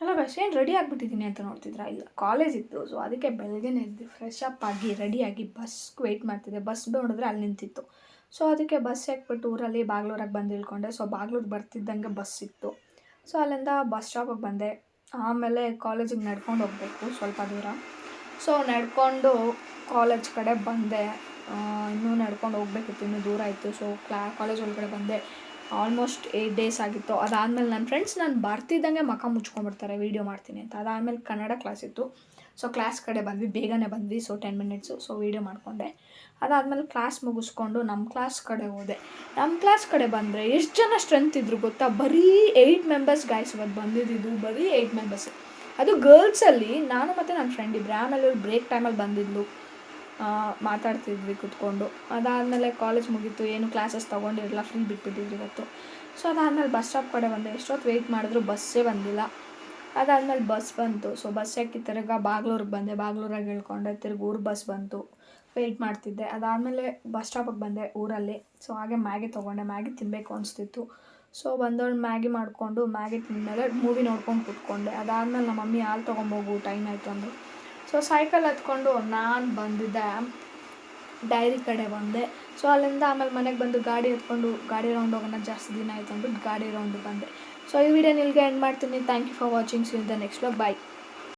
Hello guys, ಏನು ready ಆಗಿಬಿಟ್ಟಿದ್ದೀನಿ ಅಂತ ನೋಡ್ತಿದ್ರಾ? ಇಲ್ಲ, ಕಾಲೇಜ್ ಇತ್ತು. ಸೊ ಅದಕ್ಕೆ ಬೆಳಗ್ಗೆನೇ ಎದ್ದು ಫ್ರೆಶ್ ಅಪ್ ಆಗಿ ರೆಡಿಯಾಗಿ ಬಸ್ಗೆ ವೆಯ್ಟ್ ಮಾಡ್ತಿದ್ದೆ. ಬಸ್ ನೋಡಿದ್ರೆ ಅಲ್ಲಿ ನಿಂತಿತ್ತು. ಸೊ ಅದಕ್ಕೆ ಬಸ್ ಹಾಕ್ಬಿಟ್ಟು ಊರಲ್ಲಿ ಬಾಗ್ಲೂರಾಗೆ ಬಂದು ಇಳ್ಕೊಂಡೆ. ಸೊ ಬಾಗ್ಲೂರು ಬರ್ತಿದ್ದಂಗೆ ಬಸ್ ಸಿಕ್ತು. ಸೊ ಅಲ್ಲಿಂದ ಬಸ್ ಸ್ಟಾಪಿಗೆ ಬಂದೆ. ಆಮೇಲೆ ಕಾಲೇಜಿಗೆ ನಡ್ಕೊಂಡು ಹೋಗಬೇಕು ಸ್ವಲ್ಪ ದೂರ. ಸೊ ನಡ್ಕೊಂಡು ಕಾಲೇಜ್ ಕಡೆ ಬಂದೆ. ಇನ್ನೂ ನಡ್ಕೊಂಡು ಹೋಗ್ಬೇಕಿತ್ತು, ಇನ್ನೂ ದೂರ ಇತ್ತು. ಸೊ ಕಾಲೇಜ್ ಒಳಗಡೆ ಬಂದೆ. ಆಲ್ಮೋಸ್ಟ್ 8 ಡೇಸ್ ಆಗಿತ್ತು. ಅದಾದಮೇಲೆ ನನ್ನ ಫ್ರೆಂಡ್ಸ್ ನಾನು ಬರ್ತಿದ್ದಂಗೆ ಮುಖ ಮುಚ್ಕೊಂಡ್ಬಿಡ್ತಾರೆ ವೀಡಿಯೋ ಮಾಡ್ತೀನಿ ಅಂತ. ಅದಾದಮೇಲೆ ಕನ್ನಡ ಕ್ಲಾಸ್ ಇತ್ತು. ಸೊ ಕ್ಲಾಸ್ ಕಡೆ ಬಂದ್ವಿ, ಬೇಗನೆ ಬಂದ್ವಿ. So 10 minutes. ಸೊ ವೀಡಿಯೋ ಮಾಡಿಕೊಂಡೆ. ಅದಾದಮೇಲೆ ಕ್ಲಾಸ್ ಮುಗಿಸ್ಕೊಂಡು ನಮ್ಮ ಕ್ಲಾಸ್ ಕಡೆ ಹೋದೆ. ನಮ್ಮ ಕ್ಲಾಸ್ ಕಡೆ ಬಂದರೆ ಎಷ್ಟು ಜನ ಸ್ಟ್ರೆಂತ್ ಇದ್ರು ಗೊತ್ತಾ? ಬರೀ 8 ಮೆಂಬರ್ಸ್ ಗಾಯ್ಸ್ ಇವತ್ತು ಬಂದಿದ್ದು. ಬರೀ 8 ಮೆಂಬರ್ಸ್. ಅದು ಗರ್ಲ್ಸಲ್ಲಿ ನಾನು ಮತ್ತು ನನ್ನ ಫ್ರೆಂಡ್ ಇಬ್ಬರು. ಆಮೇಲೆ ಬ್ರೇಕ್ ಟೈಮಲ್ಲಿ ಬಂದಿದ್ಲು. ಮಾತಾಡ್ತಿದ್ವಿ ಕೂತ್ಕೊಂಡು. ಅದಾದಮೇಲೆ ಕಾಲೇಜ್ ಮುಗೀತು. ಏನು ಕ್ಲಾಸಸ್ ತೊಗೊಂಡಿರಲಿಲ್ಲ, ಫ್ರೀ ಬಿಟ್ಬಿಟ್ಟಿದ್ರು ಇವತ್ತು. ಸೊ ಅದಾದಮೇಲೆ ಬಸ್ ಸ್ಟಾಪ್ ಕಡೆ ಬಂದೆ. ಎಷ್ಟೊತ್ತು ವೆಯ್ಟ್ ಮಾಡಿದ್ರು ಬಸ್ಸೇ ಬಂದಿಲ್ಲ. ಅದಾದಮೇಲೆ ಬಸ್ ಬಂತು. ಸೊ ಬಸ್ ಹಾಕಿ ತಿರ್ಗಾ ಬಾಗ್ಲೂರಿಗೆ ಬಂದೆ. ಬಾಗ್ಲೂರಾಗೆ ಇಳ್ಕೊಂಡೆ. ತಿರ್ಗಿ ಊರು ಬಸ್ ಬಂತು. ವೆಯ್ಟ್ ಮಾಡ್ತಿದ್ದೆ. ಅದಾದಮೇಲೆ ಬಸ್ ಸ್ಟಾಪಿಗೆ ಬಂದೆ ಊರಲ್ಲಿ. ಸೊ ಹಾಗೆ ಮ್ಯಾಗಿ ತೊಗೊಂಡೆ. ಮ್ಯಾಗಿ ತಿನ್ನಬೇಕು ಅನಿಸ್ತಿತ್ತು. ಸೊ ಬಂದವಳು ಮ್ಯಾಗಿ ಮಾಡಿಕೊಂಡು ಮ್ಯಾಗಿ ತಿಂದಮೇಲೆ ಮೂವಿ ನೋಡ್ಕೊಂಡು ಕೂತ್ಕೊಂಡೆ. ಅದಾದಮೇಲೆ ನಮ್ಮ ಮಮ್ಮಿ ಹಾಲು ತೊಗೊಂಬೋಗು, ಟೈಮ್ ಆಯಿತು ಅಂದರು. ಸೊ ಸೈಕಲ್ ಹತ್ಕೊಂಡು ನಾನು ಬಂದಿದ್ದೆ, ಡೈರಿ ಕಡೆ ಬಂದೆ. ಸೊ ಅಲ್ಲಿಂದ ಆಮೇಲೆ ಮನೆಗೆ ಬಂದು ಗಾಡಿ ಎತ್ಕೊಂಡು ಗಾಡಿ ರೌಂಡ್ ಹೋಗೋಣ, ಜಾಸ್ತಿ ದಿನ ಆಯಿತು ಅಂದ್ಬಿಟ್ಟು ಗಾಡಿ ರೌಂಡ್ ಬಂದೆ. ಸೊ ಈ ವಿಡಿಯೋ ನಿಲ್ಗೆ ಎಂಡ್ ಮಾಡ್ತೀನಿ. Thank you for watching. See you in the next vlog. Bye.